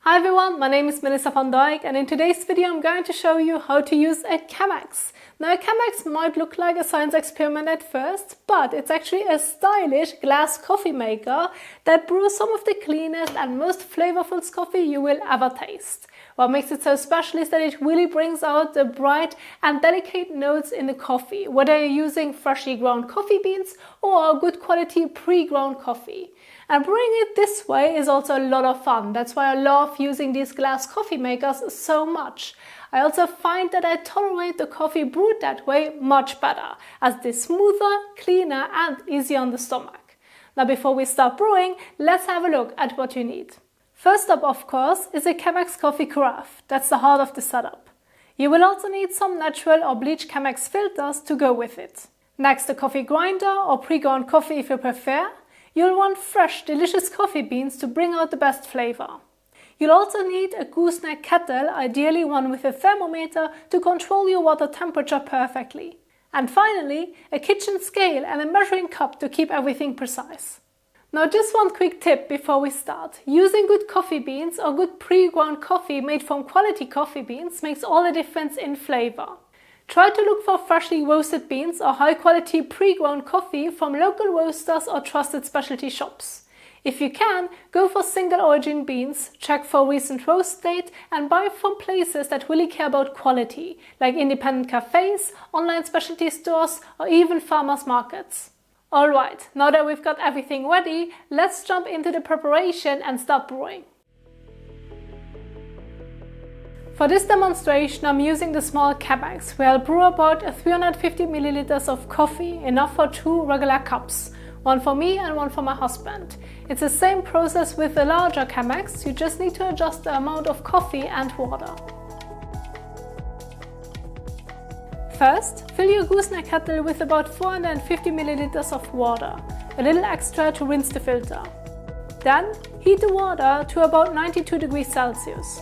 Hi everyone, my name is Melissa van Dijk and in today's video I'm going to show you how to use a Chemex. Now a Chemex might look like a science experiment at first, but it's actually a stylish glass coffee maker that brews some of the cleanest and most flavorful coffee you will ever taste. What makes it so special is that it really brings out the bright and delicate notes in the coffee, whether you're using freshly ground coffee beans or a good quality pre-ground coffee. And brewing it this way is also a lot of fun. That's why I love using these glass coffee makers so much. I also find that I tolerate the coffee brewed that way much better, as it is smoother, cleaner and easier on the stomach. Now before we start brewing, let's have a look at what you need. First up, of course, is a Chemex coffee carafe. That's the heart of the setup. You will also need some natural or bleached Chemex filters to go with it. Next, a coffee grinder or pre-ground coffee if you prefer. You'll want fresh, delicious coffee beans to bring out the best flavor. You'll also need a gooseneck kettle, ideally one with a thermometer to control your water temperature perfectly. And finally, a kitchen scale and a measuring cup to keep everything precise. Now just one quick tip before we start. Using good coffee beans or good pre-ground coffee made from quality coffee beans makes all the difference in flavor. Try to look for freshly roasted beans or high-quality pre-ground coffee from local roasters or trusted specialty shops. If you can, go for single-origin beans, check for recent roast date and buy from places that really care about quality, like independent cafes, online specialty stores or even farmers markets. Alright, now that we've got everything ready, let's jump into the preparation and start brewing. For this demonstration I'm using the small Chemex, where I'll brew about 350 milliliters of coffee, enough for 2 regular cups, one for me and one for my husband. It's the same process with the larger Chemex, you just need to adjust the amount of coffee and water. First, fill your gooseneck kettle with about 450 milliliters of water, a little extra to rinse the filter. Then, heat the water to about 92 degrees Celsius.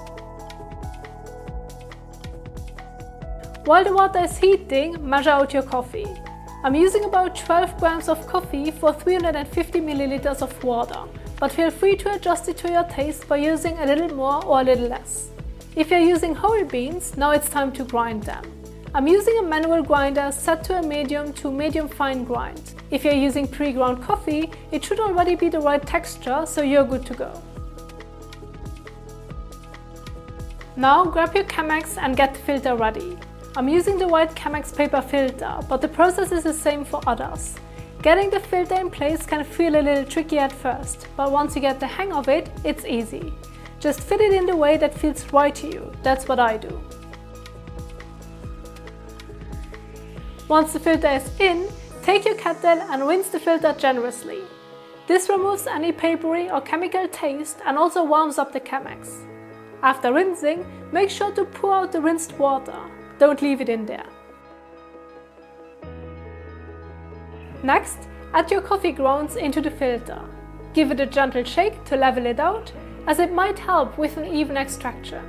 While the water is heating, measure out your coffee. I'm using about 12 grams of coffee for 350 milliliters of water, but feel free to adjust it to your taste by using a little more or a little less. If you're using whole beans, now it's time to grind them. I'm using a manual grinder set to a medium to medium fine grind. If you're using pre-ground coffee, it should already be the right texture, so you're good to go. Now grab your Chemex and get the filter ready. I'm using the white Chemex paper filter, but the process is the same for others. Getting the filter in place can feel a little tricky at first, but once you get the hang of it, it's easy. Just fit it in the way that feels right to you. That's what I do. Once the filter is in, take your kettle and rinse the filter generously. This removes any papery or chemical taste and also warms up the Chemex. After rinsing, make sure to pour out the rinsed water. Don't leave it in there. Next, add your coffee grounds into the filter. Give it a gentle shake to level it out, as it might help with an even extraction,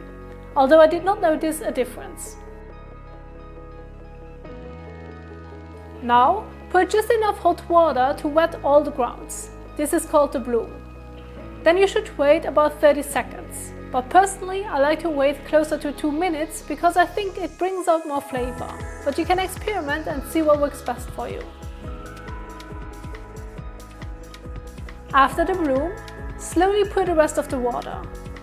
although I did not notice a difference. Now, put just enough hot water to wet all the grounds. This is called the bloom. Then you should wait about 30 seconds. But personally, I like to wait closer to 2 minutes because I think it brings out more flavor. But you can experiment and see what works best for you. After the bloom, slowly pour the rest of the water.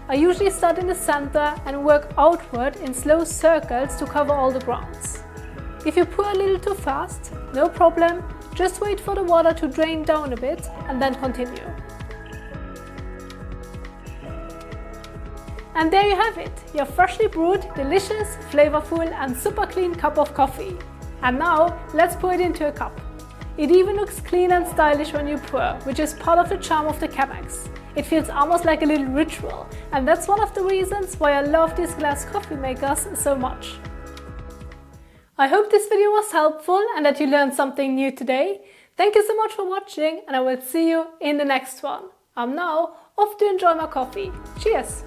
I usually start in the center and work outward in slow circles to cover all the grounds. If you pour a little too fast, no problem, just wait for the water to drain down a bit and then continue. And there you have it, your freshly brewed, delicious, flavorful and super clean cup of coffee. And now, let's pour it into a cup. It even looks clean and stylish when you pour, which is part of the charm of the Chemex. It feels almost like a little ritual, and that's one of the reasons why I love these glass coffee makers so much. I hope this video was helpful and that you learned something new today. Thank you so much for watching and I will see you in the next one. I'm now off to enjoy my coffee. Cheers!